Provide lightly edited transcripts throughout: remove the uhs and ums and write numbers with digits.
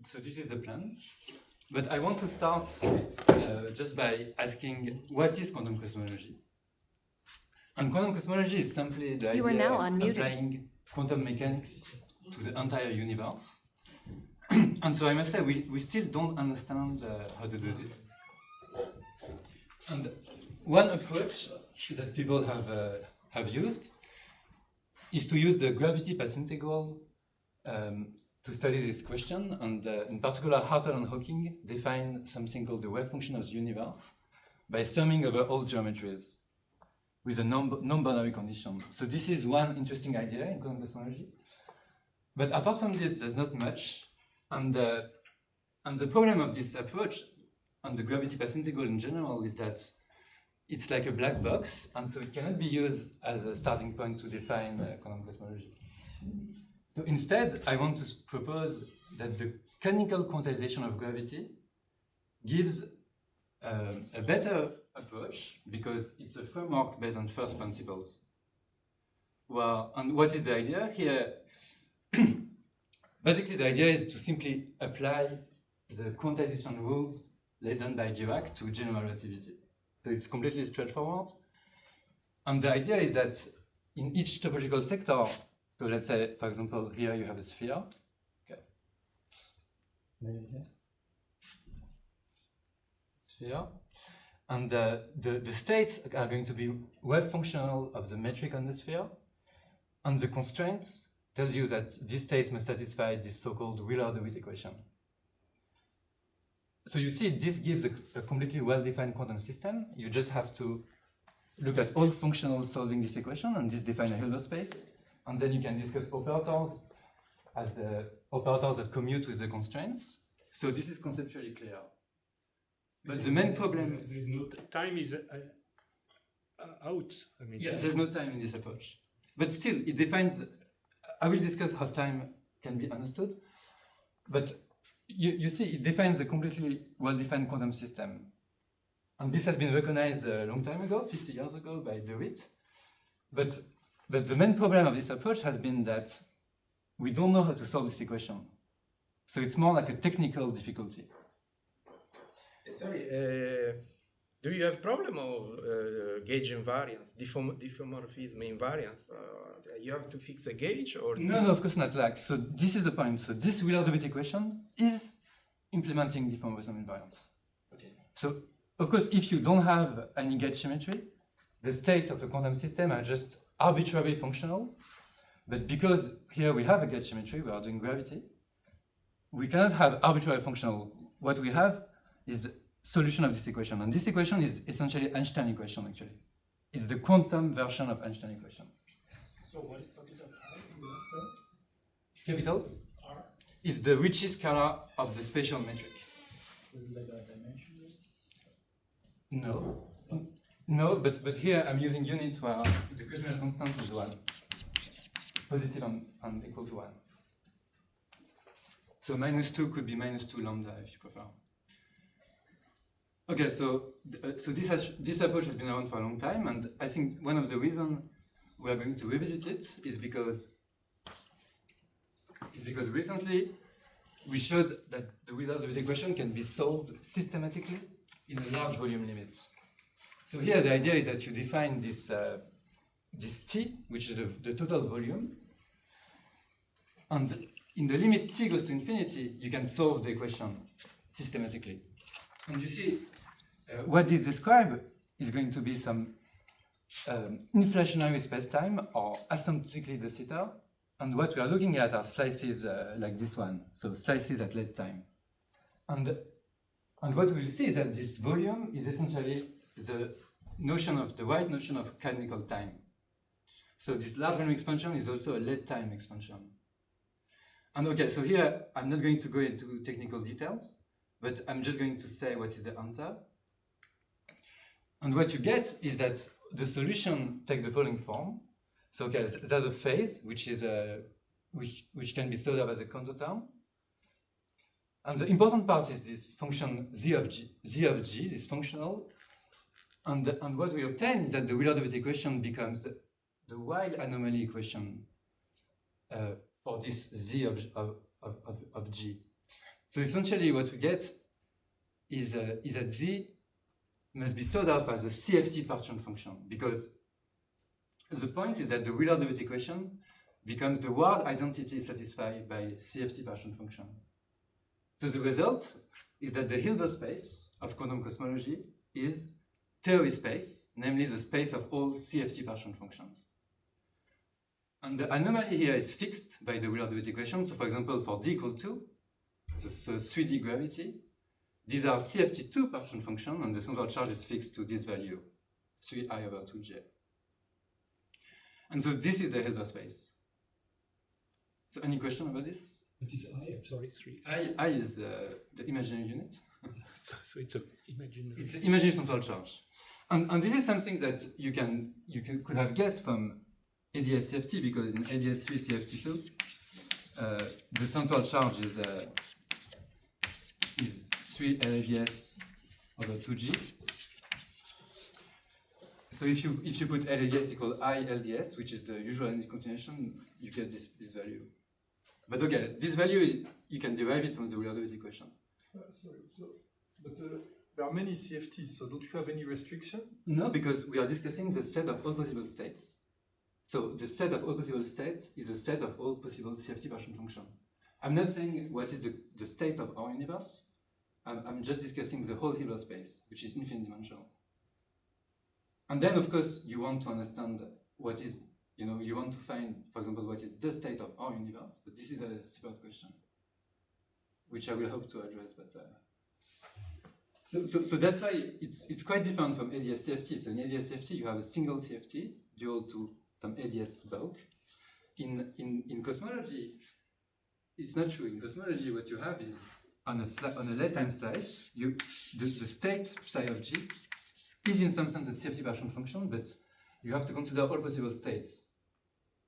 So this is the plan. But I want to start just by asking, what is quantum cosmology? And quantum cosmology is simply the idea of applying quantum mechanics to the entire universe. And so I must say, we still don't understand how to do this. And one approach that people have used is to use the gravity path integral to study this question. And in particular, Hartle and Hawking define something called the wave function of the universe by summing over all geometries with a non-boundary condition. So this is one interesting idea in quantum cosmology. But apart from this, there's not much. And the problem of this approach and the gravity path integral in general is that it's like a black box, and so it cannot be used as a starting point to define quantum cosmology. So instead, I want to propose that the canonical quantization of gravity gives a better approach because it's a framework based on first principles. Well, and what is the idea here? Basically, the idea is to simply apply the quantization rules laid down by Dirac to general relativity. So it's completely straightforward. And the idea is that in each topological sector, so let's say, for example, here you have a sphere. Okay. Sphere. And the states are going to be wave functional of the metric on the sphere. And the constraints tells you that these states must satisfy this so-called Wheeler-DeWitt equation. So you see, this gives a completely well-defined quantum system. You just have to look at all functionals solving this equation, and this define a Hilbert space. And then you can discuss operators as the operators that commute with the constraints. So this is conceptually clear. But the main problem... There is no time is out. I mean, yeah, there's no time in this approach. But still, it defines... I will discuss how time can be understood. But you see, it defines a completely well-defined quantum system. And this has been recognized a long time ago, 50 years ago, by DeWitt. But the main problem of this approach has been that we don't know how to solve this equation. So it's more like a technical difficulty. Sorry, do you have problem of gauge invariance, diffeomorphism invariance? You have to fix a gauge, or no, of course not. Like, so this is the point. So this Wheeler-DeWitt equation is implementing diffeomorphism invariance. Okay. So of course, if you don't have any gauge symmetry, the state of a quantum system are just arbitrarily functional. But because here we have a gauge symmetry, we are doing gravity, we cannot have arbitrarily functional. What we have is solution of this equation, and this equation is essentially Einstein equation. Actually, it's the quantum version of Einstein equation. So what is capital R in the answer? Capital R is the Ricci scalar of the spatial metric. like a dimension? No, but here I'm using units where the Kuznets constant is 1, positive and equal to 1. So -2 could be -2 lambda if you prefer. Okay, so this approach has been around for a long time, and I think one of the reasons we are going to revisit it is because recently we showed that the Wheeler-DeWitt equation can be solved systematically in a large volume limit. So here the idea is that you define this T, which is the total volume, and in the limit T goes to infinity, you can solve the equation systematically. And you see, what this describes is going to be some inflationary spacetime or asymptotically de Sitter, and what we are looking at are slices like this one, so slices at late time. And what we will see is that this volume is essentially the notion of the right notion of canonical time. So this large volume expansion is also a late time expansion. And okay, so here I'm not going to go into technical details, but I'm just going to say what is the answer. And what you get is that the solution takes the following form. So okay, there's a phase which is which can be thought of as a contour term. And the important part is this function z of g, this functional. And what we obtain is that the Wheeler-DeWitt equation becomes the Weil anomaly equation for this Z of G. So essentially what we get is that Z must be thought of as a CFT partition function, because the point is that the Wheeler-DeWitt equation becomes the word identity satisfied by CFT partition function. So the result is that the Hilbert space of quantum cosmology is theory space, namely the space of all CFT partition functions. And the anomaly here is fixed by the Wheeler-DeWitt equation. So for example, for D equals 2, so 3D gravity, these are CFT2 partition function, and the central charge is fixed to this value, 3I over 2J. And so this is the Hilbert space. So any question about this? What is I? I'm sorry, 3. I is the imaginary unit. So it's an imaginary. It's an imaginary central charge. And this is something that you could have guessed from ADS-CFT, because in ADS-3 CFT2, the central charge is 3 LADS over 2G. So if you put LADS equal I LDS, which is the usual energy continuation, you get this value. But okay, this value you can derive it from the Wheeler-DeWitt equation. There are many CFTs, so don't you have any restriction? No, because we are discussing the set of all possible states. So the set of all possible states is a set of all possible CFT partition functions. I'm not saying what is the state of our universe. I'm just discussing the whole Hilbert space, which is infinite dimensional. And then, of course, you want to understand what is, you want to find, for example, what is the state of our universe. But this is a separate question, which I will hope to address. But so that's why it's quite different from ADS-CFT. So in ADS-CFT, you have a single CFT dual to some ADS bulk. In cosmology, it's not true. In cosmology, what you have is on a late time slice, the state psi of G is in some sense a CFT partition function, but you have to consider all possible states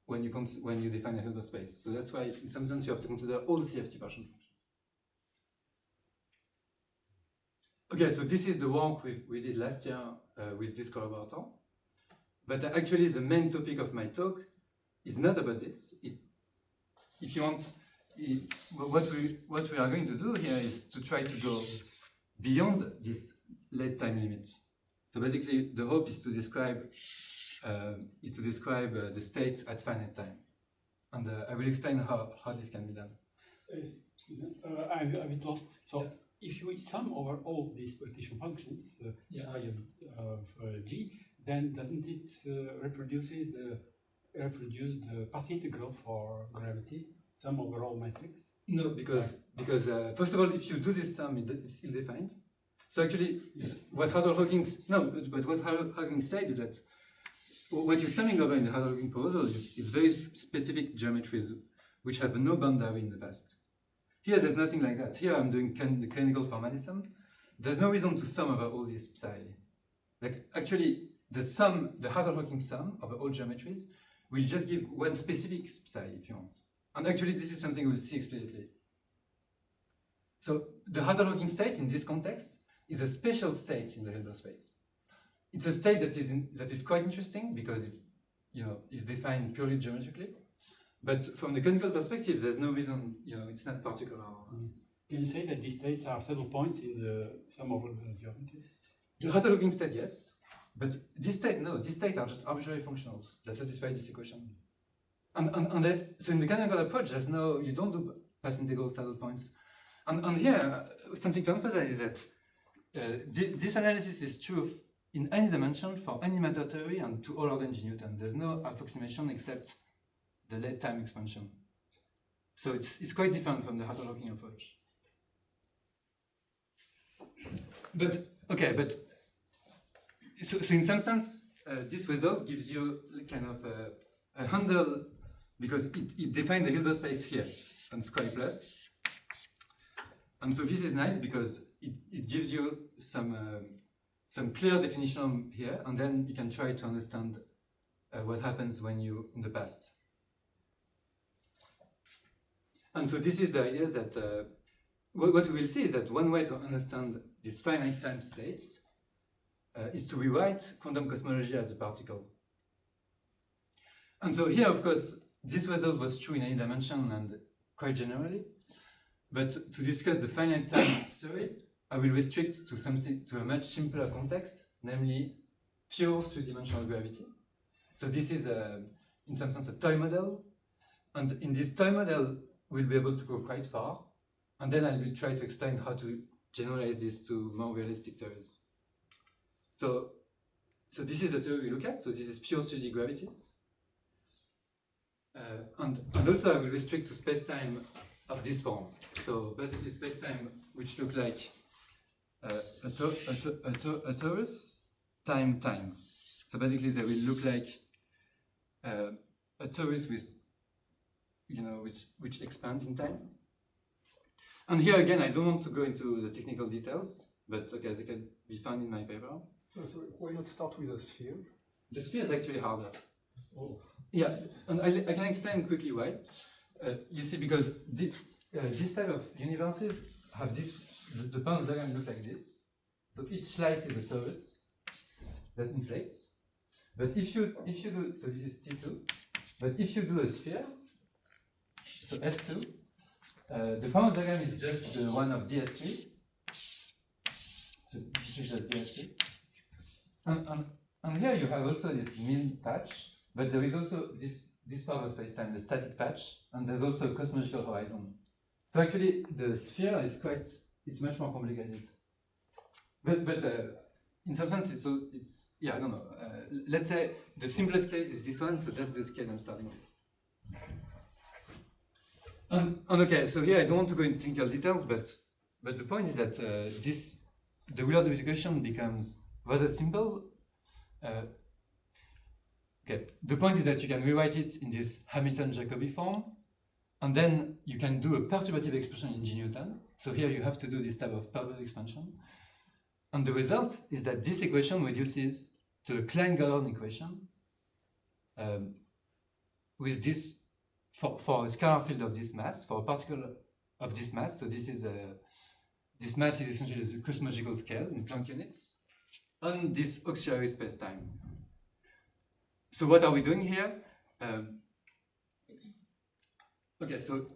when you define a Hilbert space. So that's why, in some sense, you have to consider all CFT partition functions. Okay, so this is the work we did last year with this collaborator. But actually, the main topic of my talk is not about this. If you want, what we are going to do here is to try to go beyond this late time limit. So basically, the hope is to describe the state at finite time, and I will explain how this can be done. Excuse me, I'm a bit lost. So yeah. If you sum over all these partition functions, psi of G, then doesn't it reproduce the path integral for gravity, sum over all metrics? No, because first of all, if you do this sum, it's ill-defined. So actually, yes. What Hawking said is that what you're summing over in the Hawking proposal is very specific geometries which have no boundary in the past. Here, there's nothing like that. Here, I'm doing the canonical formalism. There's no reason to sum over all these psi. Like actually, the Hawking sum over all geometries will just give one specific psi if you want. And actually, this is something we'll see explicitly. So the Hawking state in this context is a special state in the Hilbert space. It's a state that is quite interesting because it's defined purely geometrically. But from the canonical perspective, there's no reason, it's not particular. Can you say that these states are several points in the sum of all the geometries? The Hawking state, yes. But this state, no. These states are just arbitrary functionals that satisfy this equation. So in the canonical approach, you don't do path integral saddle points. And here, something to emphasize is that this analysis is true in any dimension for any matter theory and to all order G Newton. There's no approximation except the late time expansion. So it's quite different from the Hawking approach. But so in some sense, this result gives you kind of a handle because it defines the Hilbert space here on Sky Plus. And so this is nice because it gives you some clear definition here, and then you can try to understand what happens when you in the past. And so this is the idea that what we will see is that one way to understand these finite time states is to rewrite quantum cosmology as a particle. And so here, of course, this result was true in any dimension and quite generally. But to discuss the finite time story, I will restrict to something to a much simpler context, namely pure three-dimensional gravity. So this is, in some sense, a toy model. And in this toy model, we'll be able to go quite far. And then I will try to explain how to generalize this to more realistic theories. So this is the theory we look at. So this is pure 3D gravity. And also I will restrict to space-time of this form. So basically space-time which look like a torus time. So basically they will look like a torus with, which expands in time. And here again, I don't want to go into the technical details, but okay, they can be found in my paper. So why not start with a sphere? The sphere is actually harder. Oh. Yeah, and I can explain quickly why. You see, because this type of universes have this, the Poincare diagram looks like this. So each slice is a torus that inflates. But if you do, so this is T2, but if you do a sphere, so S2, the Poincare diagram is just the one of DS3. So this is just DS3. And here you have also this mean patch, but there is also this part of space-time, the static patch, and there's also a cosmological horizon. So actually, the sphere is it's much more complicated. But in some sense, yeah, I don't know. Let's say the simplest case is this one, so that's the case I'm starting with. And okay, so here I don't want to go into technical details, but the point is that the Wheeler-DeWitt equation becomes rather simple. Okay, the point is that you can rewrite it in this Hamilton-Jacobi form, and then you can do a perturbative expression in G Newton. So here you have to do this type of perturbative expansion. And the result is that this equation reduces to a Klein-Gordon equation with this, for a scalar field of this mass, for a particle of this mass. So this mass is essentially the cosmological scale in Planck units on this auxiliary space-time. So what are we doing here? Okay, so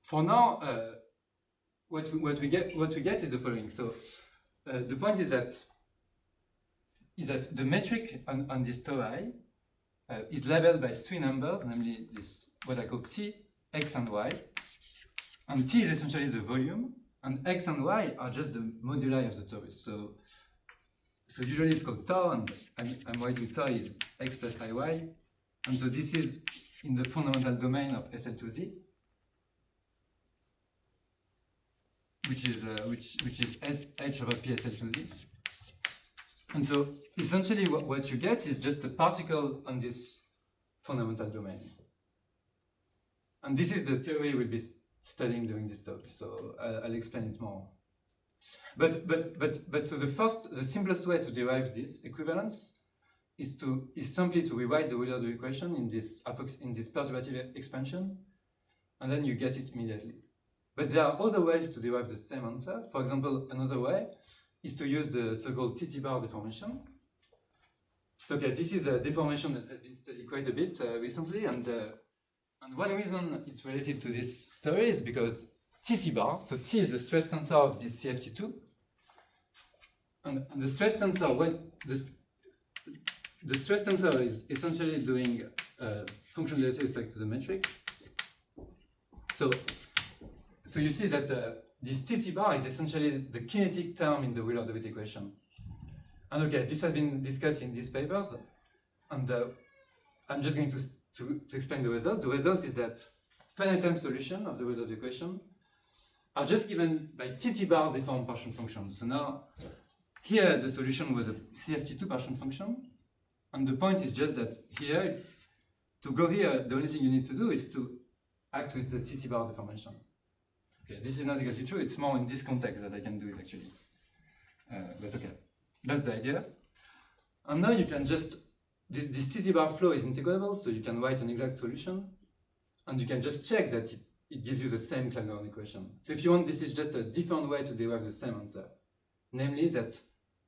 for now, what we get is the following. So the point is that the metric on this tau I is labeled by three numbers, namely this what I call t, x, and y. And t is essentially the volume, and x and y are just the moduli of the torus. So usually it's called tau, and I'm writing tau is x plus iy, and so this is in the fundamental domain of SL2Z, which is h over p SL2Z. And so essentially what you get is just a particle on this fundamental domain. And this is the theory we'll be studying during this talk, so I'll explain it more. But so the simplest way to derive this equivalence is simply to rewrite the Wheeler-DeWitt equation in this perturbative expansion, and then you get it immediately. But there are other ways to derive the same answer. For example, another way is to use the so-called TT bar deformation. So okay, this is a deformation that has been studied quite a bit recently, and one reason it's related to this story is because TT bar, so T is the stress tensor of this CFT2, and the stress tensor, when the stress tensor is essentially doing function derivative with respect to the metric. So you see that this TT bar is essentially the kinetic term in the Wheeler-DeWitt equation. And okay, this has been discussed in these papers, and I'm just going to explain the result. The result is that finite time solution of the Wheeler-DeWitt equation are just given by TT bar deformed partial functions. So now, here the solution was a CFT2 partial function, and the point is just that here, to go here, the only thing you need to do is to act with the TT bar deformation. Okay, this is not exactly true, it's more in this context that I can do it actually. But okay, that's the idea. And now you can just, this TT bar flow is integrable, so you can write an exact solution, and you can just check that it gives you the same Klein-Gordon equation. So if you want, this is just a different way to derive the same answer. Namely that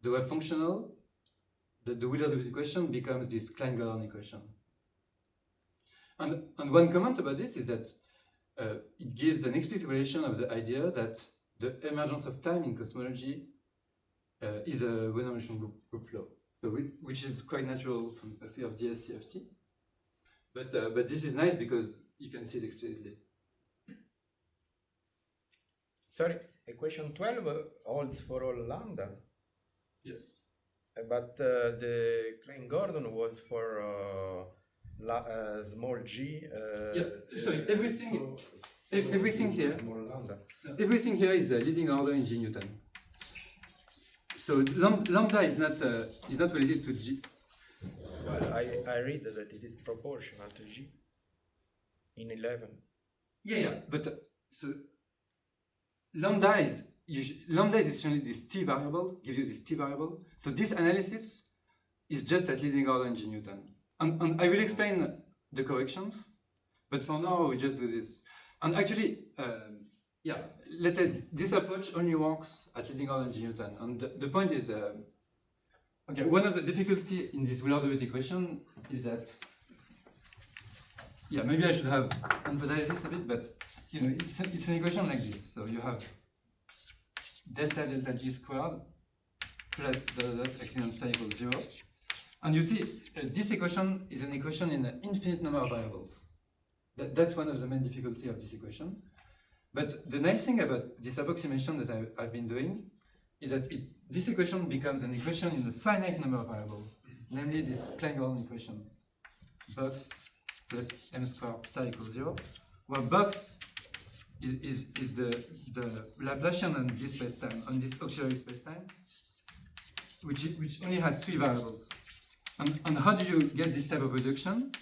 the wave functional, the Wheeler-DeWitt equation becomes this Klein-Gordon equation. And one comment about this is that it gives an explicit relation of the idea that the emergence of time in cosmology is a one-dimensional group flow, so which is quite natural from the perspective of DS-CFT. But this is nice because you can see it explicitly. Sorry, equation 12 holds for all lambda. Yes. But the Klein-Gordon was for small g. Yeah. Sorry, everything here. Small lambda. Everything here is a leading order in G Newton. So lambda is not related to G. Well, I read that it is proportional to G in 11. Yeah. But so lambda is essentially this T variable, gives you this T variable. So this analysis is just at leading order in G Newton. And I will explain the corrections, but for now we just do this. And actually, yeah, let's say this approach only works at leading order in G Newton. And the point is, okay, one of the difficulties in this Wheeler-DeWitt equation is that, yeah, maybe I should have emphasized this a bit, but you know, it's an equation like this. So you have delta G squared plus dot epsilon psi equals 0. And you see, this equation is an equation in an infinite number of variables. That's one of the main difficulties of this equation. But the nice thing about this approximation that I've been doing is that this equation becomes an equation in a finite number of variables, namely this Klein-Gordon equation, box plus m squared psi equals 0, where box is the Laplacian on this spacetime, on this auxiliary spacetime, which only has 3 variables. And how do you get this type of reduction?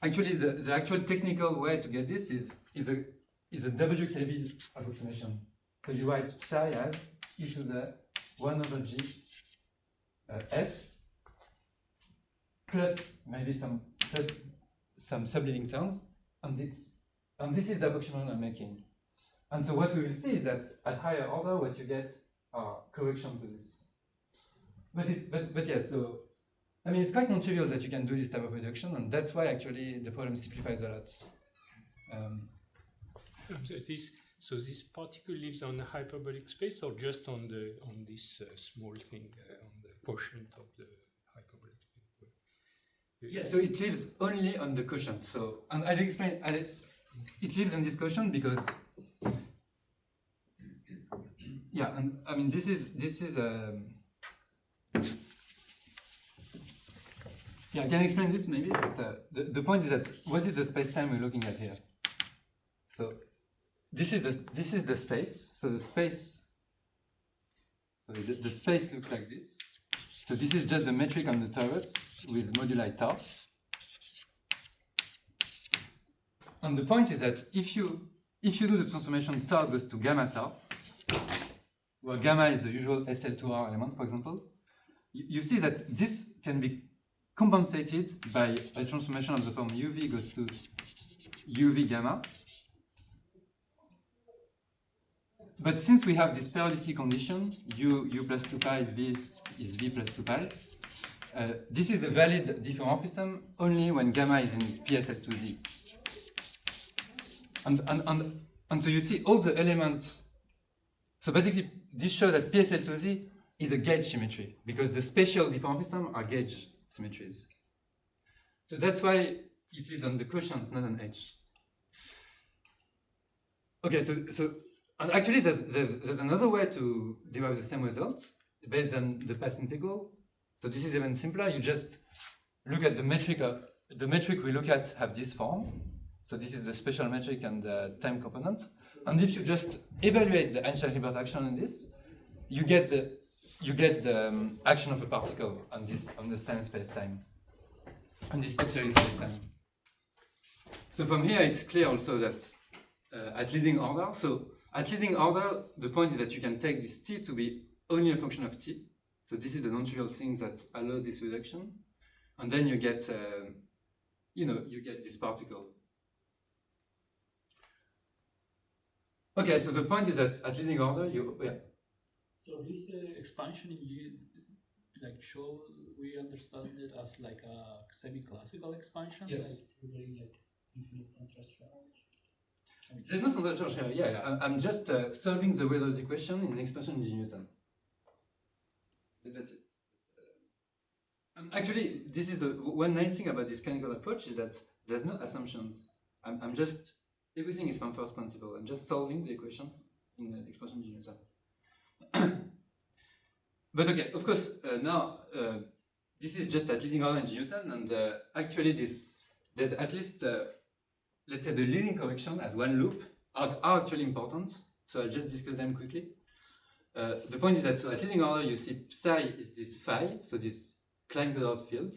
Actually, the actual technical way to get this is a WKB approximation. So you write psi as e to the 1 over g s plus maybe some subleading terms, and this is the approximation I'm making. And so what we will see is that at higher order, what you get are corrections to this. But yes, so I mean it's quite non-trivial that you can do this type of reduction, and that's why actually the problem simplifies a lot. So this particle lives on a hyperbolic space, or just on this small thing on the quotient of the hyperbolic space? Yeah, so it lives only on the quotient. So, and I'll explain. It lives on this quotient because, yeah, and I mean this is yeah, I can explain this maybe, but the point is that what is the space-time we're looking at here? So this is the space. So the space looks like this. So this is just the metric on the torus with moduli tau. And the point is that if you do the transformation tau goes to gamma tau, where gamma is the usual SL2R element, for example, you see that this can be compensated by a transformation of the form UV goes to UV gamma. But since we have this periodicity condition, U plus 2 pi, V is V plus 2 pi, this is a valid diffeomorphism only when gamma is in PSL2Z. And so you see all the elements. So basically, this shows that PSL2Z is a gauge symmetry because the spatial diffeomorphism are gauge symmetries. So that's why it lives on the quotient, not on H. Okay, so and actually there's another way to derive the same result based on the path integral. So this is even simpler. You just look at the metric we look at have this form. So this is the spatial metric and the time component. And if you just evaluate the Einstein-Hilbert action on this, you get the action of a particle on the same space-time, on this auxiliary space-time. So from here it's clear also that at leading order, the point is that you can take this t to be only a function of t. So this is the non-trivial thing that allows this reduction, and then you get you get this particle. Okay, so the point is that at leading order, So this expansion like show we understand it as like a semi-classical expansion, Yes. like triggering like infinite central charge. There's no central charge here. Yeah, I'm just solving the Wheeler's equation in expansion in G Newton. That's it. Actually, this is the one nice thing about this canonical approach is that there's no assumptions. I'm just everything is from first principle. I'm just solving the equation in the expansion G Newton. But okay, of course, now this is just at leading order in G Newton, and actually there's at least let's say the leading correction at one loop are actually important. So I'll just discuss them quickly. The point is that so at leading order you see psi is this phi, so this Klein-Godet field.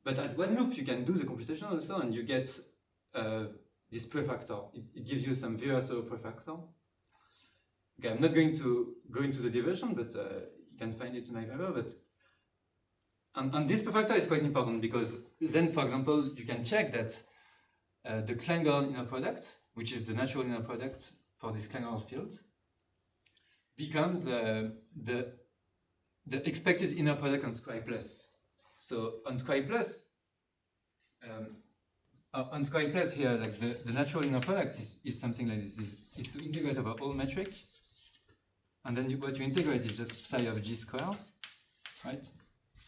But at one loop you can do the computation also, and you get this prefactor. It gives you some Virasoro prefactor. Okay, I'm not going to go into the diversion, but you can find it in my paper. But and this prefactor is quite important because then, for example, you can check that the Klein-Godet inner product, which is the natural inner product for this Klein-Godet field, becomes the expected inner product on square plus. So on square plus here, like the natural inner product is something like this: is to integrate over all metric. And then what you integrate is just psi of G squared, right?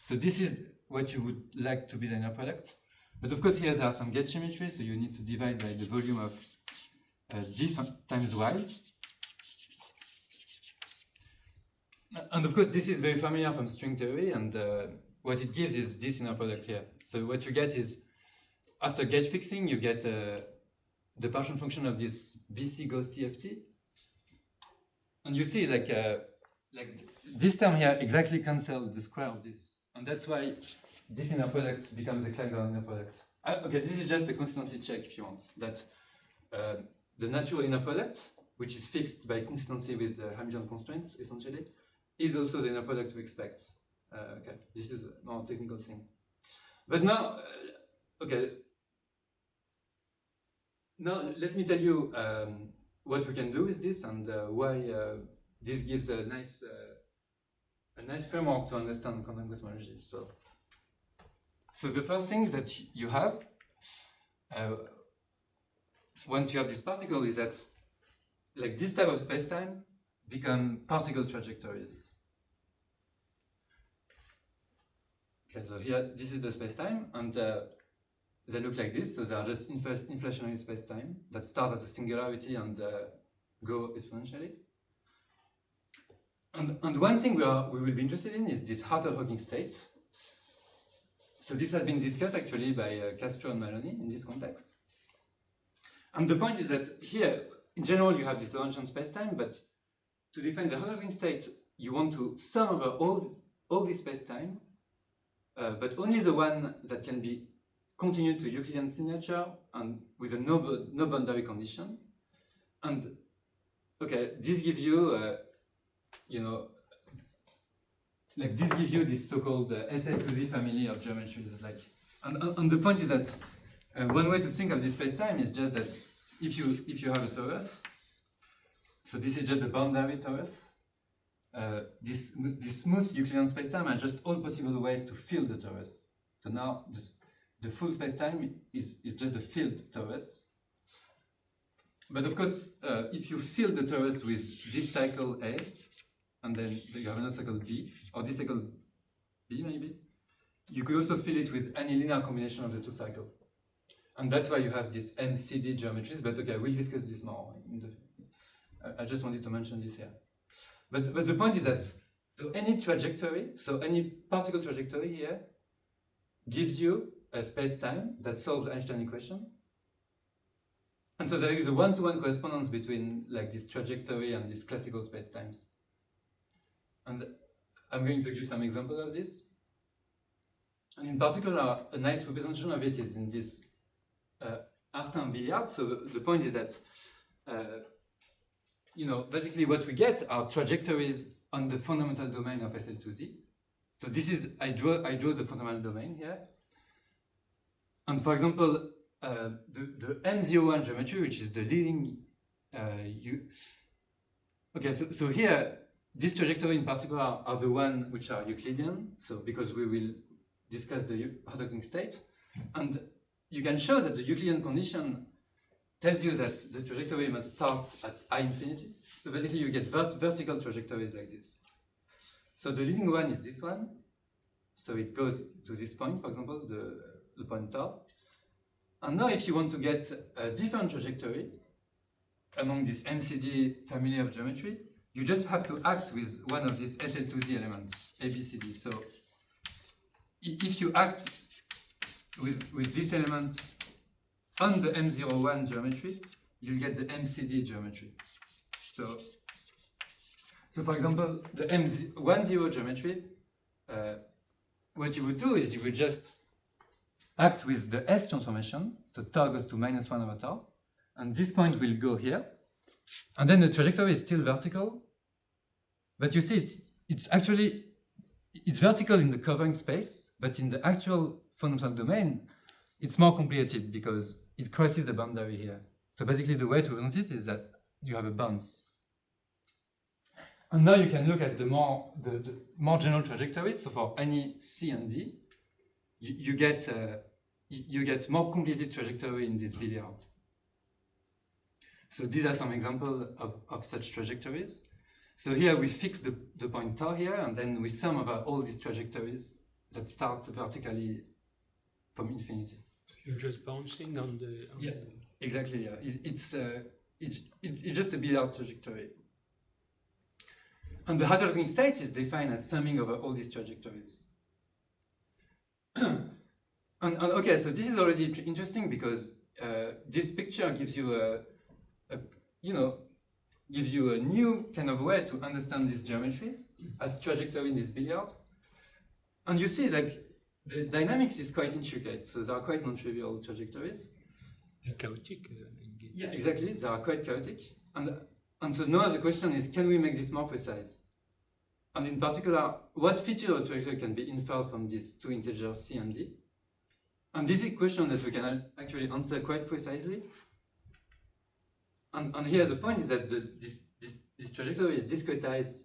So this is what you would like to be the inner product. But of course here there are some gate symmetries, so you need to divide by the volume of G times Y. And of course this is very familiar from string theory, and what it gives is this inner product here. So what you get is, after gate fixing, you get the partial function of this BC goes CFT. And you see, like this term here exactly cancels the square of this, and that's why this inner product becomes a Klein-Godet inner product. Okay, this is just a consistency check if you want. That the natural inner product, which is fixed by consistency with the Hamilton constraint, essentially, is also the inner product we expect. Okay, this is a more technical thing. But now, okay. Now let me tell you what we can do with this and why this gives a nice framework to understand quantum cosmology. So the first thing that you have once you have this particle is that like this type of spacetime become particle trajectories. Okay, so here this is the spacetime, and they look like this. So they are just inflationary spacetime that start at a singularity and go exponentially. And one thing we will be interested in is this Hartle-Hawking state. So this has been discussed actually by Castro and Maloney in this context. And the point is that here, in general, you have this Lorentzian spacetime, but to define the Hartle-Hawking state, you want to sum over all this spacetime, but only the one that can be continued to Euclidean signature and with a no boundary condition. And okay, this gives you, you know, like this gives you this so-called SS2Z family of geometries. Like, and the point is that one way to think of this spacetime is just that if you have a torus, so this is just the boundary torus. This smooth Euclidean spacetime are just all possible ways to fill the torus. So now the full spacetime is just a filled torus. But of course, if you fill the torus with this cycle A, and then you have another cycle B, or this cycle B maybe, you could also fill it with any linear combination of the two cycles. And that's why you have these MCD geometries, but okay, we'll discuss this more. I just wanted to mention this here. But the point is that, so any trajectory, so any particle trajectory here, gives you a space-time that solves the Einstein equation. And so there is a one-to-one correspondence between like this trajectory and these classical space-times. And I'm going to give some examples of this. And in particular, a nice representation of it is in this Artin-Villard. So the point is that, you know, basically what we get are trajectories on the fundamental domain of SL2Z. So this is, I draw the fundamental domain here. And for example, the M01 geometry, which is the leading, okay, so here, this trajectory in particular are the ones which are Euclidean, so because we will discuss the Hartog state, and you can show that the Euclidean condition tells you that the trajectory must start at I infinity. So basically you get vertical trajectories like this. So the leading one is this one. So it goes to this point, for example, the point tau. And now if you want to get a different trajectory among this MCD family of geometry, you just have to act with one of these SL2Z elements, ABCD. So if you act with this element on the M01 geometry, you'll get the MCD geometry. So for example, the M10 geometry, what you would do is you would just act with the S transformation, so tau goes to -1 over tau, and this point will go here, and then the trajectory is still vertical, but you see it's vertical in the covering space, but in the actual fundamental domain, it's more complicated because it crosses the boundary here. So basically the way to represent it is that you have a bounce. And now you can look at the more general trajectories. So for any C and D, you get more complicated trajectory in this billiard. So these are some examples of such trajectories. So here we fix the point tau here, and then we sum over all these trajectories that start vertically from infinity. You're just bouncing on the... Exactly, yeah. It's just a billiard trajectory. And the Hartog state is defined as summing over all these trajectories. and okay, so this is already interesting because this picture gives you a new kind of way to understand these geometries as trajectory in this billiard. And you see, like, the dynamics is quite intricate, so there are quite non-trivial trajectories. They're chaotic. Yeah, exactly. They are quite chaotic. And so now the question is, can we make this more precise? And in particular, what feature of trajectory can be inferred from these two integers C and D? And this is a question that we can actually answer quite precisely. And here the point is that this trajectory is discretized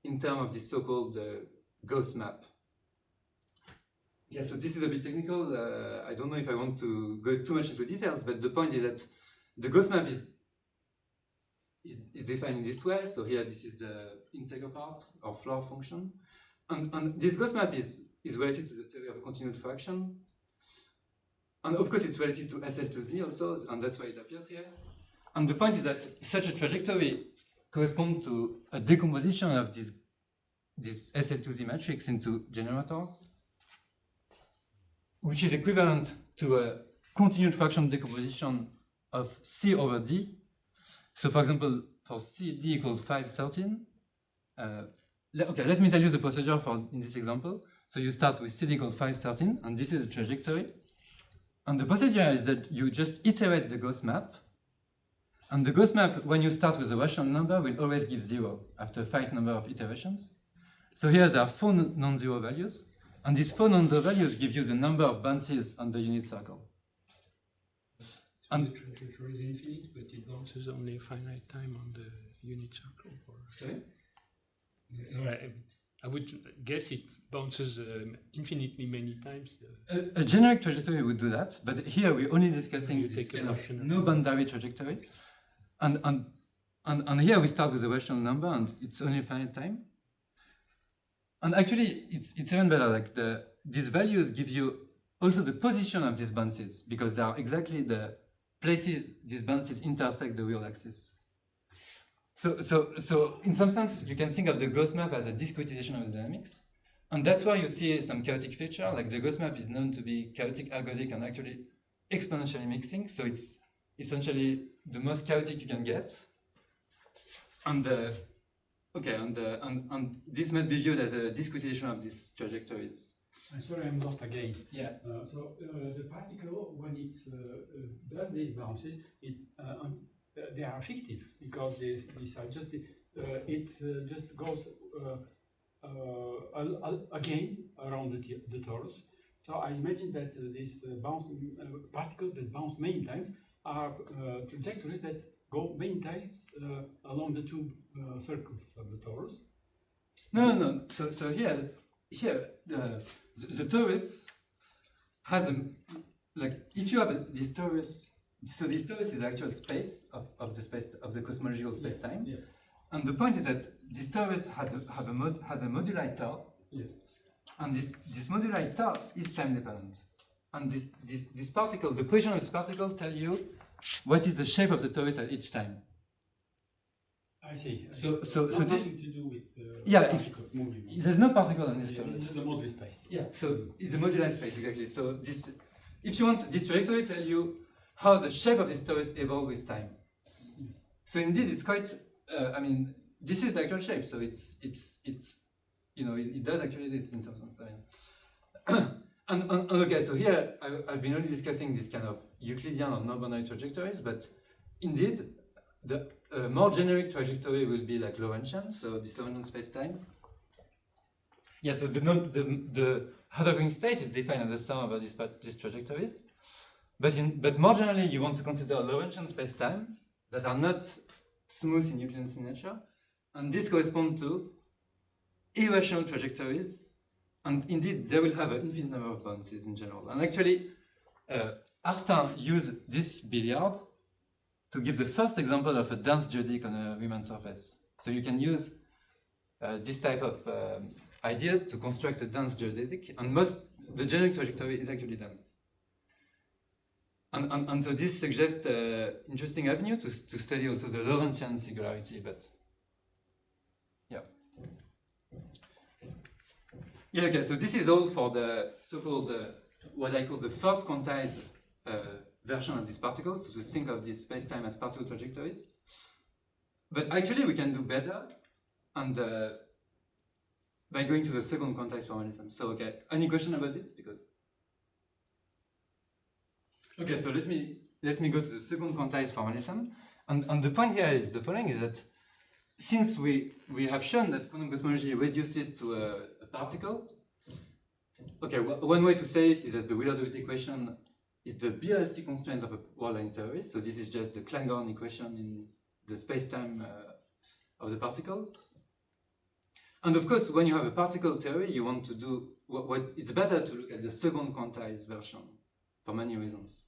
in terms of this so-called Gauss map. Yeah, so this is a bit technical. I don't know if I want to go too much into details, but the point is that the Gauss map is defined in this way. So here this is the integer part or floor function. And this Gauss map is related to the theory of continued fraction. And of course it's related to SL2Z also, and that's why it appears here. And the point is that such a trajectory corresponds to a decomposition of this SL2Z matrix into generators, which is equivalent to a continued fraction decomposition of C over D. So for example, for C, D equals 513. Okay, let me tell you the procedure in this example. So you start with C D equals 513, and this is a trajectory. And the procedure is that you just iterate the Gauss map. And the Gauss map, when you start with a rational number, will always give 0 after a finite number of iterations. So here there are 4 non-zero values. And these 4 non-zero values give you the number of bounces on the unit circle. And the trajectory is infinite, but it bounces only a finite time on the unit circle. Sorry? I would guess it bounces infinitely many times. A generic trajectory would do that, but here we're only discussing this kind of no boundary trajectory. And here we start with a rational number, and it's only a finite time. And actually, it's even better. Like these values give you also the position of these bounces, because they are exactly the places these bounces intersect the real axis. So in some sense, you can think of the Gauss map as a discretization of the dynamics. And that's why you see some chaotic feature. Like the Gauss map is known to be chaotic, ergodic, and actually exponentially mixing. So it's essentially the most chaotic you can get. And this must be viewed as a discretization of these trajectories. I'm sorry, I'm lost again. Yeah. So the particle, when it does these bounces, they are fictive because these are just it just goes again around the torus. So I imagine that these particles that bounce many times are trajectories that go many times along the two circles of the torus. No. So here the torus has a, like, if you have this torus, so this torus is the actual space of the cosmological space-time. Yes. And the point is that this torus has a moduli tau. Yes. And this moduli tau is time dependent. And this particle, the position of this particle, tell you what is the shape of the torus at each time. I see. So this nothing to do with particles moving. There's no particle on this Yeah, torus. this is the moduli space. Yeah. So it's the moduli space exactly. So this, if you want, this trajectory tell you how the shape of this torus evolves with time. So indeed, it's quite. I mean, this is the actual shape. So it's you know, it does actually this in some sense. I mean. And okay, so here I've been only discussing this kind of Euclidean or non-boundary trajectories, but indeed, the more generic trajectory will be like Lorentzian, so this Lorentzian space-times. Yeah, so the Harder-Going state is defined as the sum of these trajectories, but more generally, you want to consider Lorentzian space-time that are not smooth in Euclidean signature, and this corresponds to irrational trajectories. And indeed, they will have an infinite number of bounces in general. And actually, Artin used this billiard to give the first example of a dense geodetic on a Riemann surface. So you can use this type of ideas to construct a dense geodesic, and the generic trajectory is actually dense. And so this suggests an interesting avenue to study also the Lorentzian singularity, but yeah. Yeah, okay, so this is all for the so-called, what I call the first quantized version of these particles, so to think of this space-time as particle trajectories. But actually we can do better, and by going to the second quantized formalism. So, okay, any question about this? Okay, so let me go to the second quantized formalism. And the point here is the following, is that since we have shown that quantum cosmology reduces to a particle, okay, one way to say it is that the Wheeler-DeWitt equation is the BRST constraint of a world-line theory. So this is just the Klein-Gordon equation in the space-time of the particle. And of course, when you have a particle theory, you want to do it's better to look at the second quantized version for many reasons.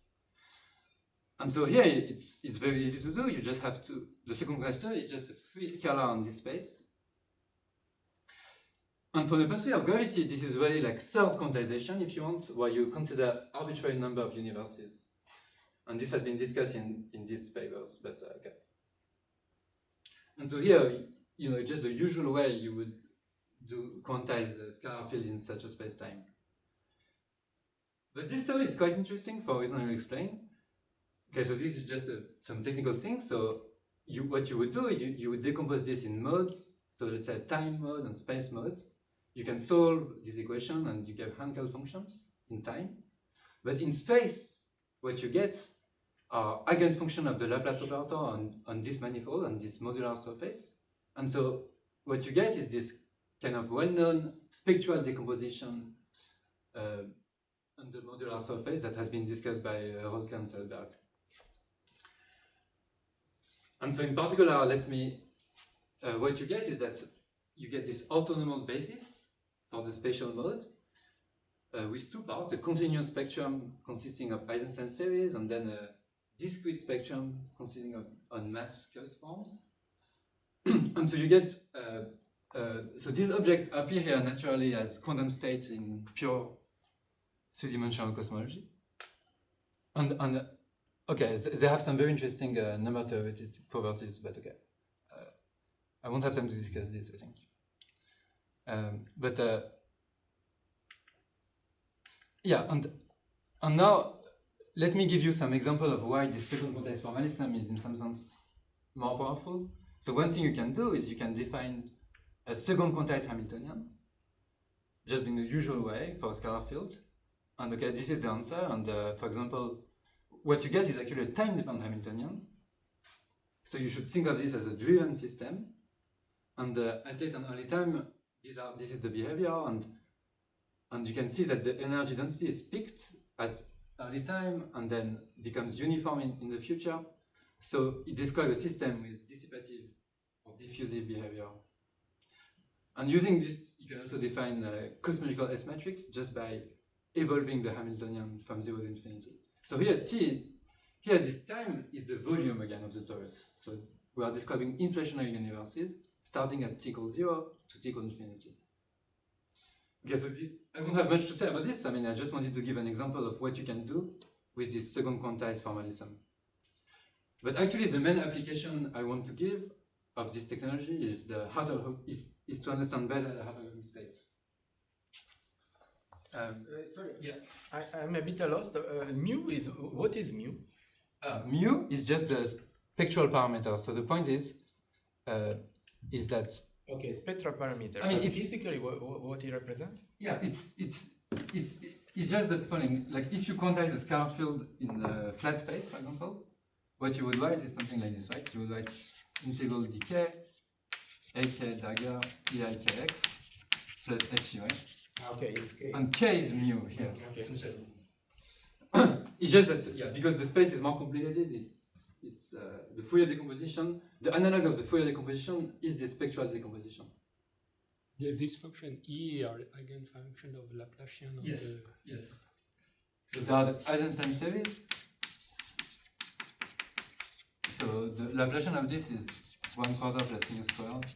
And so here it's very easy to do. You just have to, the second quantized theory is just a free scalar on this space. And from the perspective of gravity, this is really like third quantization, if you want, where you consider arbitrary number of universes. And this has been discussed in these papers, but okay. And so here, you know, just the usual way you would quantize the scalar field in such a space-time. But this theory is quite interesting for a reason I will explain. Okay, so this is just some technical things. So what you would do, you would decompose this in modes. So let's say time mode and space mode. You can solve this equation and you get Hankel functions in time. But in space, what you get are eigenfunction of the Laplace operator on this manifold, on this modular surface. And so what you get is this kind of well-known spectral decomposition on the modular surface that has been discussed by Roelke and Selberg. And so in particular, what you get is that you get this orthonormal basis for the spatial mode with two parts, a continuous spectrum consisting of Eisenstein series and then a discrete spectrum consisting of on mass cos forms. And so you get, so these objects appear here naturally as quantum states in pure three-dimensional cosmology. And okay, they have some very interesting number theoretic properties, but okay. I won't have time to discuss this, I think. Yeah, and now let me give you some example of why this second quantized formalism is in some sense more powerful. So one thing you can do is you can define a second quantized Hamiltonian, just in the usual way for a scalar field. And okay, this is the answer. And for example, what you get is actually a time-dependent Hamiltonian. So you should think of this as a driven system. And at late and early time, this is the behavior, and you can see that the energy density is peaked at early time and then becomes uniform in the future. So it describes a system with dissipative or diffusive behavior. And using this, you can also define cosmological S matrix just by evolving the Hamiltonian from 0 to infinity. So here this time is the volume again of the torus. So we are describing inflationary universes starting at t equals 0 to t equals infinity. Okay, so I won't have much to say about this. I mean, I just wanted to give an example of what you can do with this second quantized formalism. But actually, the main application I want to give of this technology is is to understand better the Hartle-Rogin states. Sorry. Yeah. I'm a bit lost. Mu is what is mu? Mu is just the spectral parameter. So the point is that okay, spectral parameter. I mean, physically, what it represents? Yeah, it's just the following. Like if you quantize a scalar field in a flat space, for example, what you would write is something like this, right? You would write integral dk ak dagger eikx plus h, right? Okay, it's k. And k is mu here. Okay. It's just that, yeah, because the space is more complicated, it's the Fourier decomposition, the analog of the Fourier decomposition is the spectral decomposition. This function E are eigenfunction of Laplacian of the... Yes. So there are the Eisenstein series. So the Laplacian of this is 1/4 plus mu squared.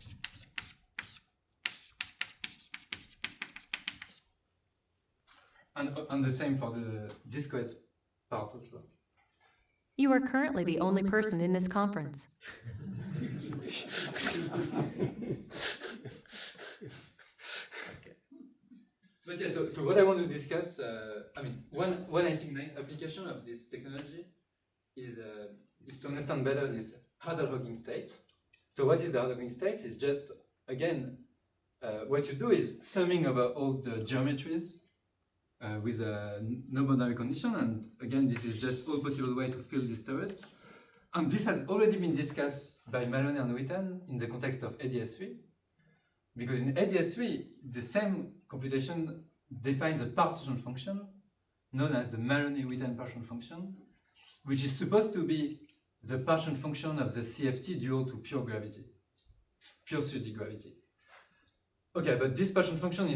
And the same for the discrete part also. You are currently the only person in this conference. But yeah, so what I want to discuss, I mean, one I think nice application of this technology is to understand better this Hartle-Rogin state. So what is the Hartle-Rogin state? It's just, again, what you do is summing over all the geometries with no boundary condition, and again, this is just all possible way to fill this torus. And this has already been discussed by Maloney and Witten in the context of ADS3, because in ADS3, the same computation defines a partition function known as the Maloney-Witten partition function, which is supposed to be the partition function of the CFT dual to pure gravity, pure 3D gravity. Okay, but this partition function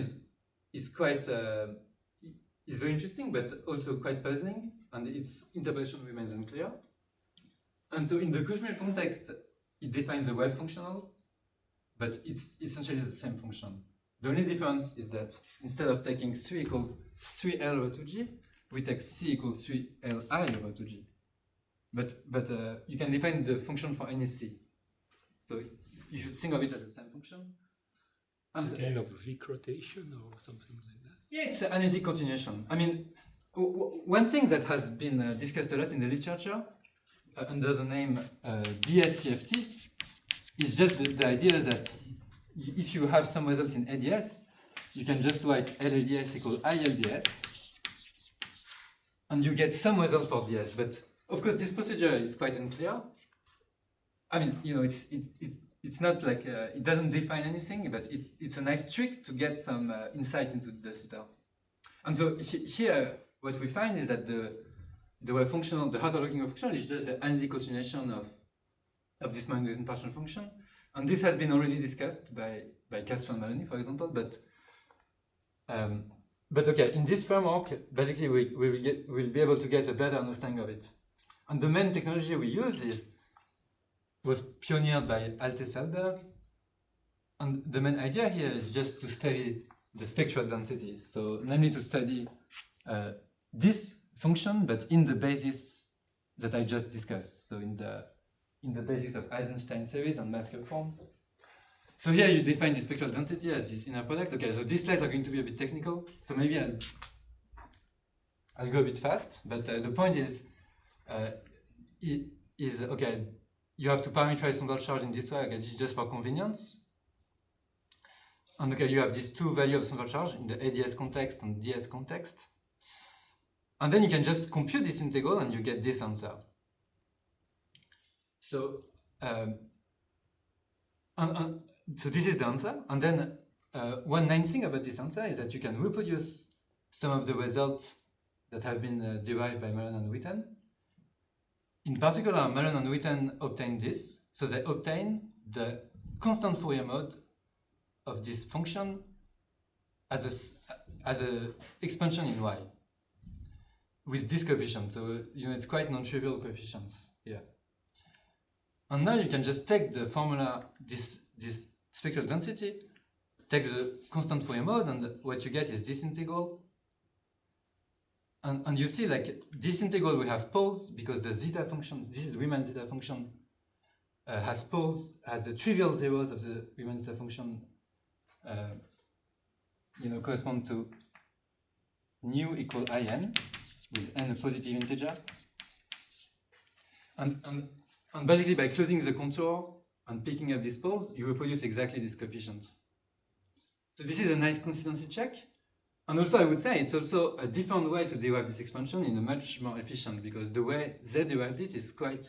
is quite is very interesting, but also quite puzzling, and its interpretation remains unclear. And so in the cosmological context, it defines the wave functional, but it's essentially the same function. The only difference is that instead of taking 3 equals 3L over 2G, we take C equals 3Li over 2G. But you can define the function for any C. So you should think of it as the same function. And kind of Vic rotation or something like that. Yeah, it's an analytic continuation. I mean, one thing that has been discussed a lot in the literature under the name DSCFT is just the idea that if you have some results in ADS, you can just write LADS equals ILDS, and you get some results for DS. But of course, this procedure is quite unclear. I mean, you know, it's not like it doesn't define anything, but it's a nice trick to get some insight into the theta. And so here, what we find is that the wave functional, the Hartle-Rogin function, is just the analytic continuation of this Maloney partial function. And this has been already discussed by Castro and Maloney, for example. But okay, in this framework, basically we'll be able to get a better understanding of it. And the main technology we use was pioneered by Alte Salberg. And the main idea here is just to study the spectral density. So namely to study this function, but in the basis that I just discussed. So in the basis of Eisenstein series and Masker forms. So here you define the spectral density as this inner product. Okay, so these slides are going to be a bit technical. So maybe I'll go a bit fast. But the point is okay, you have to parameterize central charge in this way. Okay, this is just for convenience. And okay, you have these two values of central charge in the ADS context and DS context. And then you can just compute this integral and you get this answer. So, so this is the answer. And then one nice thing about this answer is that you can reproduce some of the results that have been derived by Malone and Witten. In particular, Malone and Witten obtained this. So they obtain the constant Fourier mode of this function as a expansion in y with this coefficient. So it's quite non-trivial coefficients here. And now you can just take the formula, this spectral density, take the constant Fourier mode, and what you get is this integral. And you see, like, this integral will have poles because the zeta function, this is Riemann zeta function, has poles, has the trivial zeros of the Riemann zeta function, correspond to nu equal in, with n a positive integer. And basically, by closing the contour and picking up these poles, you reproduce exactly these coefficients. So this is a nice consistency check. And also, I would say it's also a different way to derive this expansion in a much more efficient, because the way they derived it is quite,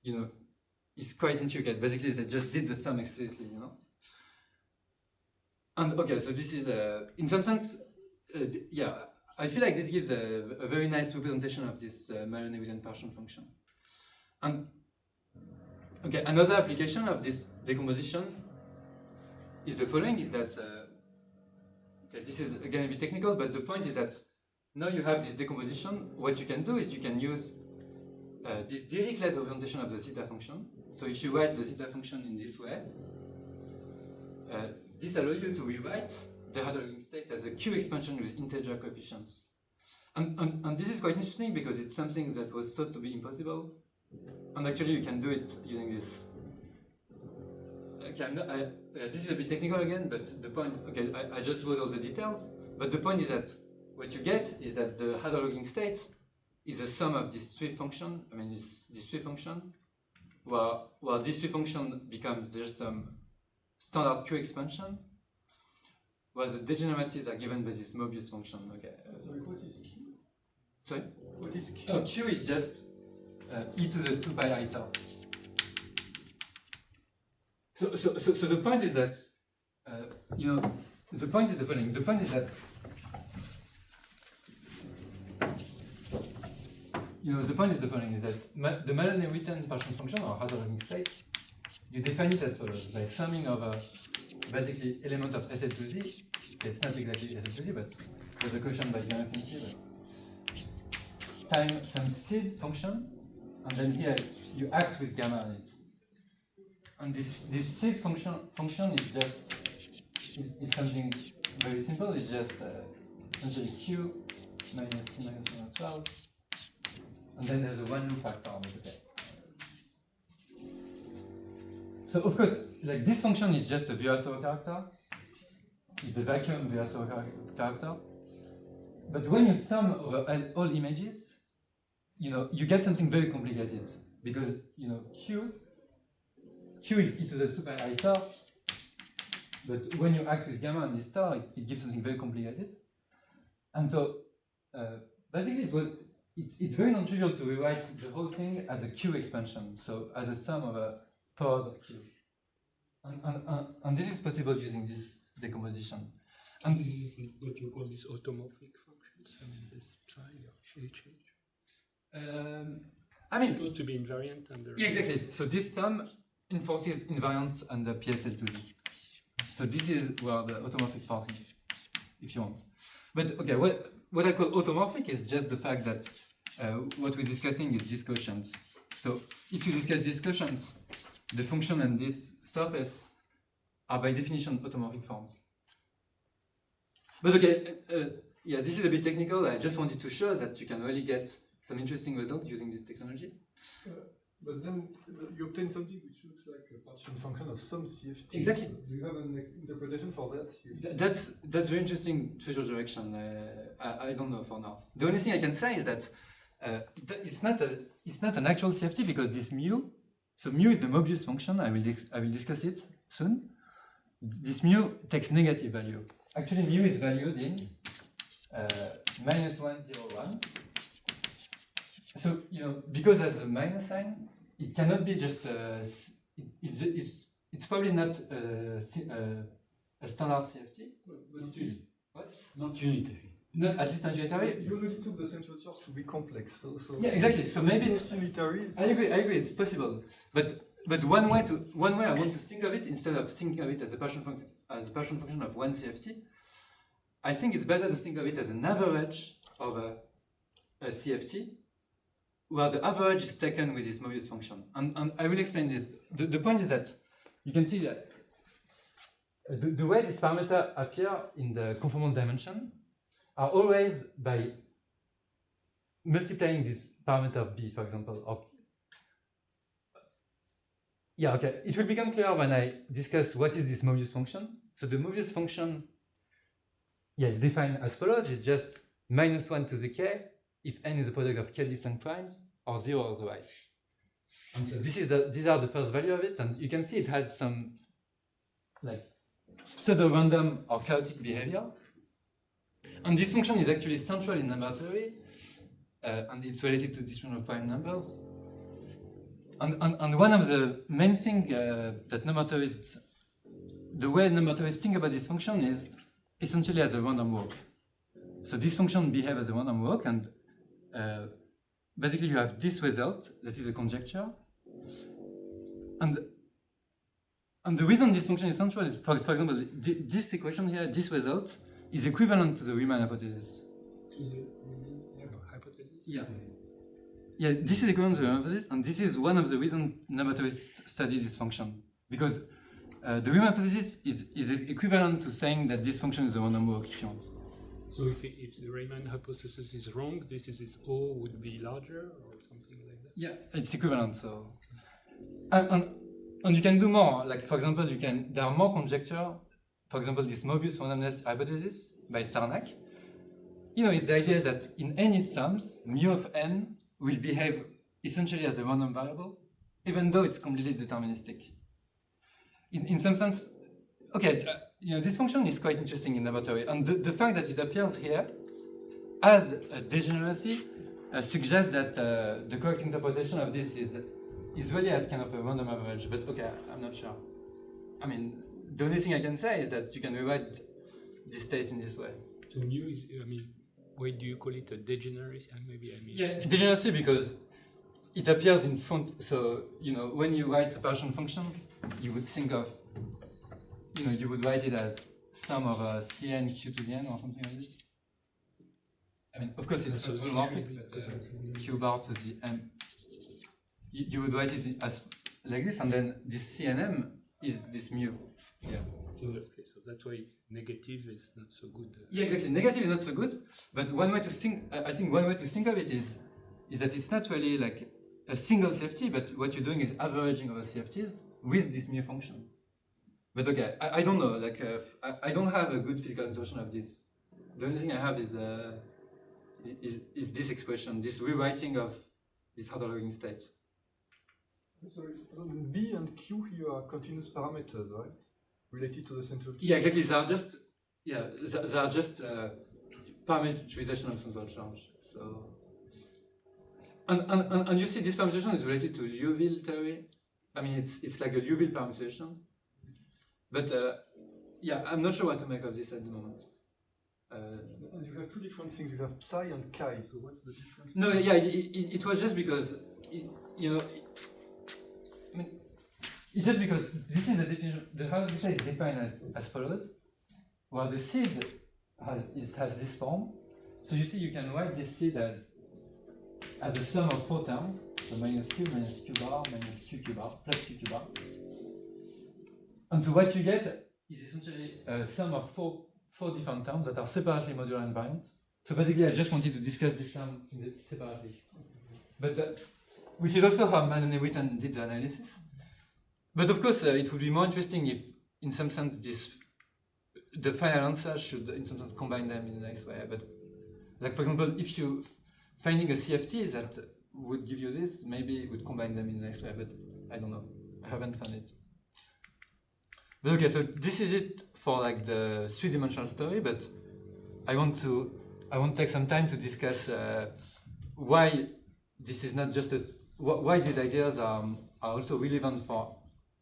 it's quite intricate. Basically, they just did the sum explicitly, And okay, so this is, in some sense, yeah, I feel like this gives a very nice representation of this Malone-Lewisian partial function. And okay, another application of this decomposition is the following: is that okay, this is again a bit technical, but the point is that now you have this decomposition. What you can do is you can use this Dirichlet representation of the zeta function. So if you write the zeta function in this way, this allows you to rewrite the Hadron state as a Q expansion with integer coefficients. And this is quite interesting because it's something that was thought to be impossible. And actually, you can do it using this. Okay, this is a bit technical again, but the point, okay, I just wrote all the details, but the point is that what you get is that the Hadron state is a sum of these three functions, this three function, while this three function becomes just some standard Q expansion, where the degeneracies are given by this Mobius function. Okay. Sorry, what is Q? Sorry? What is Q? Oh, Q is just e to the 2 pi I tau. So the point is that, the point is the following. The point is that, the point is the following, is that the Malone-Lewisian partial function, or Hadron state, you define it as follows, by summing over basically element of SL to Z. Okay, it's not exactly SL to Z, but there's a coefficient by gamma infinity, but time some seed function, and then here you act with gamma on it. And this seed function is just is something very simple. It's just essentially Q minus C minus 112, and then there's a one loop factor. Okay. So of course, like, this function is just a Virasoro character. It's the vacuum Virasoro character. But when you sum over all images, you get something very complicated, because Q is e to the 2 pi I star, but when you act with gamma on this star, it gives something very complicated. And so basically it's very non-trivial to rewrite the whole thing as a Q expansion, so as a sum of a powers of Q. And this is possible using this decomposition. And this is what you call these automorphic functions. This psi or HH. Supposed to be invariant under. Yeah, exactly. So this sum enforces invariance under PSL to Z. So this is where the automorphic part is, if you want. But okay, what I call automorphic is just the fact that what we're discussing is this quotient. So if you discuss this quotient, the function and this surface are by definition automorphic forms. But okay, yeah, this is a bit technical. I just wanted to show that you can really get some interesting results using this technology. But then you obtain something which looks like a partial function of some CFT. Exactly. Do you have an interpretation for that CFT? That's very interesting treasure direction. I don't know for now. The only thing I can say is that it's not an actual CFT, because this mu, so mu is the Mobius function. I will discuss it soon. This mu takes negative value. Actually, mu is valued in -101. So because there's a minus sign, it cannot be just. It's probably not a standard CFT. Not unitary. What? Not unitary. Not at least not unitary. You already took the central charge to be complex. So yeah, exactly. So maybe it's not unitary. I agree. It's possible. But one way I want to think of it, instead of thinking of it as a partial function, as a partial function of one CFT, I think it's better to think of it as an average of a CFT, where the average is taken with this Mobius function. And I will explain this. The point is that you can see that the way these parameters appear in the conformal dimension are always by multiplying this parameter b, for example. Or yeah, okay. It will become clear when I discuss what is this Mobius function. So the Mobius function, yeah, is defined as follows. It's just -1 to the k if n is a product of k distinct primes or 0 otherwise. And so these are the first value of it, and you can see it has some like pseudo-random or chaotic behavior. And this function is actually central in number theory, and it's related to distribution of prime numbers. And one of the main things that number theorists, the way number theorists think about this function is essentially as a random walk. So this function behaves as a random walk, and basically you have this result that is a conjecture. And the reason this function is central is, for example, this equation here, this result, is equivalent to the Riemann hypothesis. To the hypothesis? Yeah. Yeah, this is equivalent to the Riemann hypothesis, and this is one of the reasons number theorists study this function. Because the Riemann hypothesis is equivalent to saying that this function is a random walk, if you want. So if the Riemann hypothesis is wrong, this is O would be larger or something like that? Yeah, it's equivalent, so. And you can do more, like for example, there are more conjecture. For example, this Mobius randomness hypothesis by Sarnak. You know, it's the idea that in any sums, mu of n will behave essentially as a random variable, even though it's completely deterministic. In some sense, okay, you know, this function is quite interesting in number theory, and the fact that it appears here as a degeneracy suggests that the correct interpretation of this is really as kind of a random average. But okay, I'm not sure. I mean, the only thing I can say is that you can rewrite this state in this way. So mu is, I mean, why do you call it a degeneracy? Maybe I mean. Yeah, degeneracy because it appears in front. So you know, when you write a partial function, you would think of, you know, you would write it as sum of Cn q to the n or something like this. I mean, of course, it's automorphic, but q bar to the m. You would write it as like this, and then this Cnm is this mu. Yeah. So okay, so that's why negative is not so good. Yeah, exactly. Negative is not so good, but one way to think, I think one way to think of it is that it's not really like a single CFT, but what you're doing is averaging over CFTs with this mu function. But okay, I don't know. Like I don't have a good physical intuition of this. The only thing I have is this expression, this rewriting of this autologging state. Sorry, so B and Q here are continuous parameters, right? Related to the central. Yeah, exactly. They are just parameterization of central charge. So, and you see, this parameterization is related to Liouville theory. I mean, it's like a Liouville parameterization. But yeah, I'm not sure what to make of this at the moment. And you have two different things. You have psi and chi. So what's the difference? No, yeah, it was just because you know. I mean, it's just because this is the definition. The hypothesis is defined as follows, where the seed has this form. So you see, you can write this seed as a sum of 4 terms, so minus q bar, minus q bar, plus q bar. And so what you get is essentially a sum of four different terms that are separately modular invariant. So basically, I just wanted to discuss this term separately. But which is also how Mann and Witten did the analysis. But of course, it would be more interesting if, in some sense, the final answer should, in some sense, combine them in a nice way. But, like for example, if you finding a CFT that would give you this, maybe it would combine them in a nice way. But I don't know. I haven't found it. But okay, so this is it for like the 3-dimensional story. But I want to take some time to discuss why this is not just why these ideas are also relevant for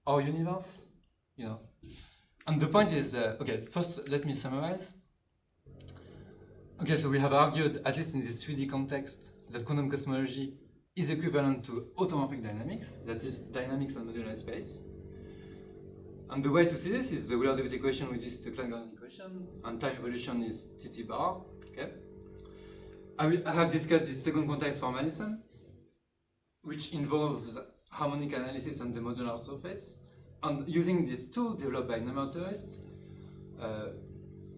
our universe, you know. And the point is, okay, first let me summarize. Okay, so we have argued, at least in this 3D context, that quantum cosmology is equivalent to automorphic dynamics, that is dynamics on modular space. And the way to see this is the relativity equation, which is the Klein-Gordon equation, and time evolution is Tt bar. Okay. I have discussed this second context formalism, which involves harmonic analysis on the modular surface. And using these tools developed by number theorists,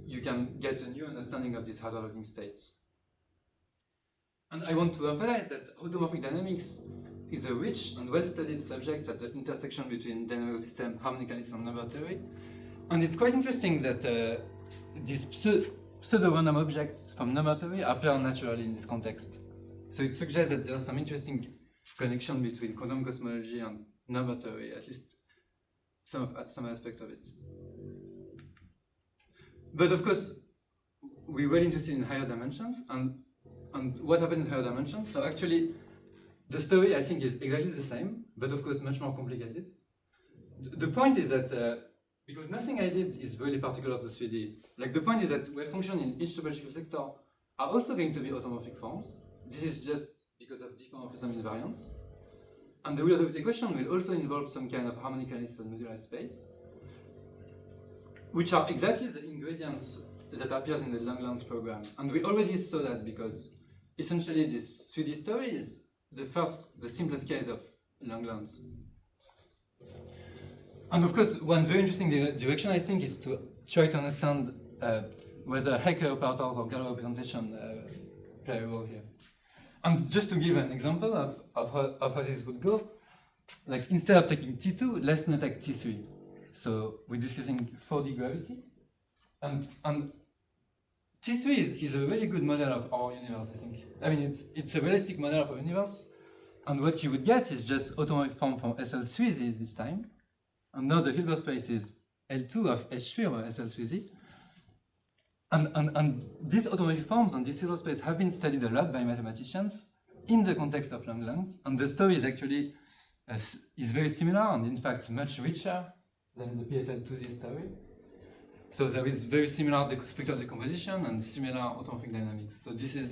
you can get a new understanding of these Harder-Looking states. And I want to emphasize that automorphic dynamics is a rich and well-studied subject at the intersection between dynamical system, harmonic analysis, and number theory. And it's quite interesting that these pseudo-random objects from number theory appear naturally in this context. So it suggests that there's some interesting connection between quantum cosmology and number theory, at least some aspect of it. But of course, we're really interested in higher dimensions and what happens in higher dimensions. So actually, the story I think is exactly the same, but of course much more complicated. The point is that because nothing I did is really particular to 3D. Like the point is that wave functions in each topological sector are also going to be automorphic forms. This is just because of diffeomorphism invariance. And the relativity equation will also involve some kind of harmonic analysis on moduli space, which are exactly the ingredients that appears in the Langlands program. And we already saw that because essentially this 3D story is the simplest case of Langlands. And of course, one very interesting direction I think is to try to understand whether Hecker operators or Galois representation play a role here. And just to give an example of how this would go, like instead of taking T2, let's now take T3. So we're discussing 4D gravity. And T3 is a really good model of our universe, I think. I mean, it's a realistic model of our universe. And what you would get is just automorphic form from SL3Z this time. And now the Hilbert space is L2 of H3 over SL3Z. And these automorphic forms on this Hilbert space have been studied a lot by mathematicians in the context of Langlands. And the story is actually is very similar and in fact much richer than the PSL2Z story. So there is very similar spectral decomposition and similar automorphic dynamics. So this is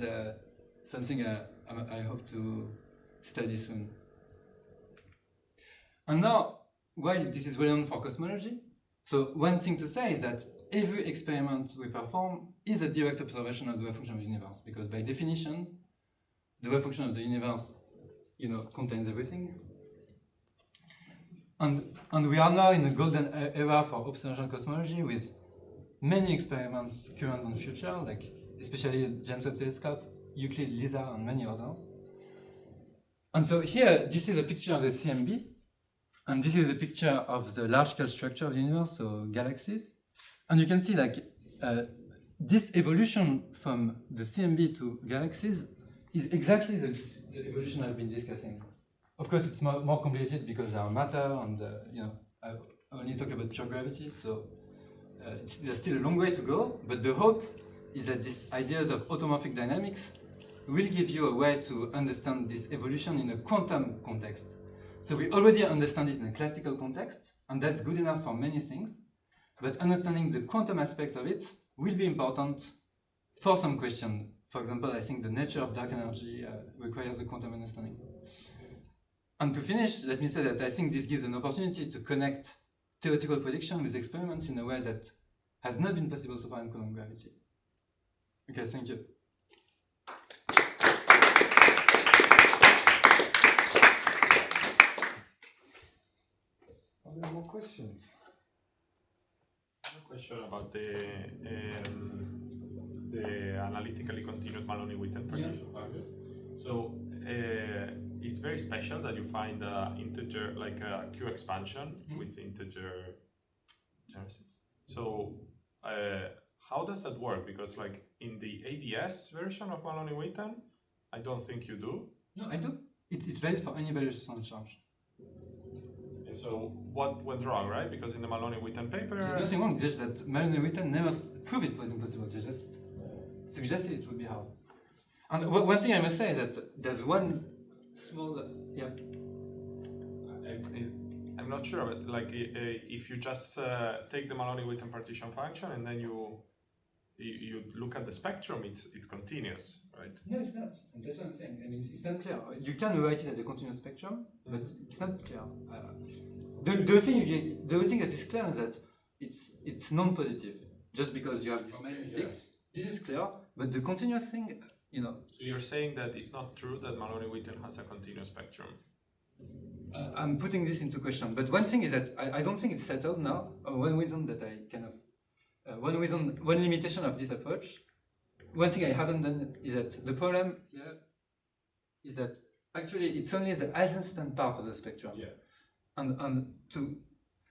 something I hope to study soon. And now, while this is well known for cosmology, so one thing to say is that every experiment we perform is a direct observation of the wave function of the universe, because by definition, the wave function of the universe, contains everything. And we are now in a golden era for observational cosmology with many experiments current and future, like especially James Webb Telescope, Euclid, LISA, and many others. And so here, this is a picture of the CMB, and this is a picture of the large-scale structure of the universe, so galaxies. And you can see like this evolution from the CMB to galaxies is exactly the evolution I've been discussing. Of course, it's more complicated because there are matter, and I only talk about pure gravity, so there's still a long way to go. But the hope is that these ideas of automorphic dynamics will give you a way to understand this evolution in a quantum context. So we already understand it in a classical context, and that's good enough for many things. But understanding the quantum aspect of it will be important for some question. For example, I think the nature of dark energy requires a quantum understanding. And to finish, let me say that I think this gives an opportunity to connect theoretical prediction with experiments in a way that has not been possible so far in quantum gravity. Okay, thank you. Are there more questions? I have a question about the analytically continuous Maloney-Witten partition function. So it's very special that you find integer, like a Q expansion with integer genesis. So how does that work? Because like in the ADS version of Maloney-Witten, I don't think you do. No, I do. It's valid for any values on charge. And so what went wrong, right? Because in the Maloney-Witten paper... There's nothing wrong, just that Maloney-Witten never proved it was impossible. They just suggested it would be hard. And one thing I must say is that there's one small... yeah. I'm not sure, but like if you just take the Maloney-Witten partition function and then you look at the spectrum, it's continuous, right? No, it's not. And that's what I'm saying. I mean, it's not clear. You can write it as a continuous spectrum, but it's not clear. the thing that is clear is that it's non-positive. Just because you have this -6, this is clear. But the continuous thing, you know. So you're saying that it's not true that Maloney-Whittle has a continuous spectrum? I'm putting this into question. But one thing is that I don't think it's settled now. One reason that I kind of one limitation of this approach. One thing I haven't done is that the problem here is that actually it's only the adjacent part of the spectrum. Yeah.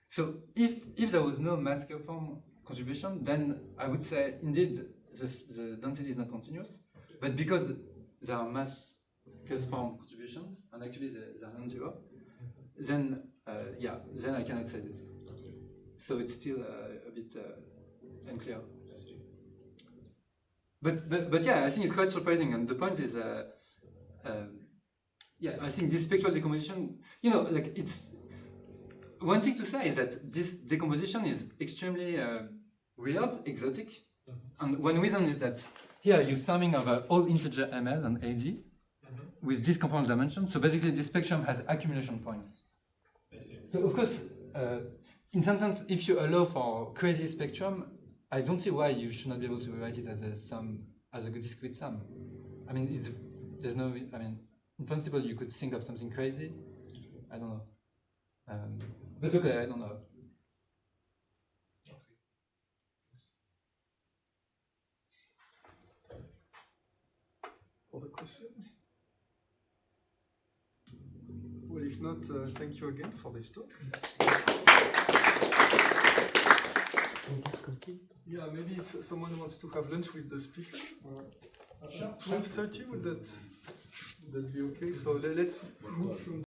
So if there was no mass scale form contribution, then I would say indeed the density is not continuous. But because there are mass scale form contributions and actually they are non-zero, then then I cannot say this. Okay. So it's still a bit unclear. But yeah, I think it's quite surprising, and the point is, I think this spectral decomposition, you know, like it's one thing to say is that this decomposition is extremely weird, exotic, and one reason is that here you're summing over all integer ML and AD with this conformal dimension. So basically, this spectrum has accumulation points. So of course, in some sense, if you allow for crazy spectrum, I don't see why you should not be able to rewrite it as a sum, as a discrete sum. I mean, there's no. I mean, in principle, you could think of something crazy. I don't know. But okay, I don't know. Other questions? Well, if not, thank you again for this talk. Yeah, maybe someone wants to have lunch with the speaker. 12:30, would that be okay? So let's move from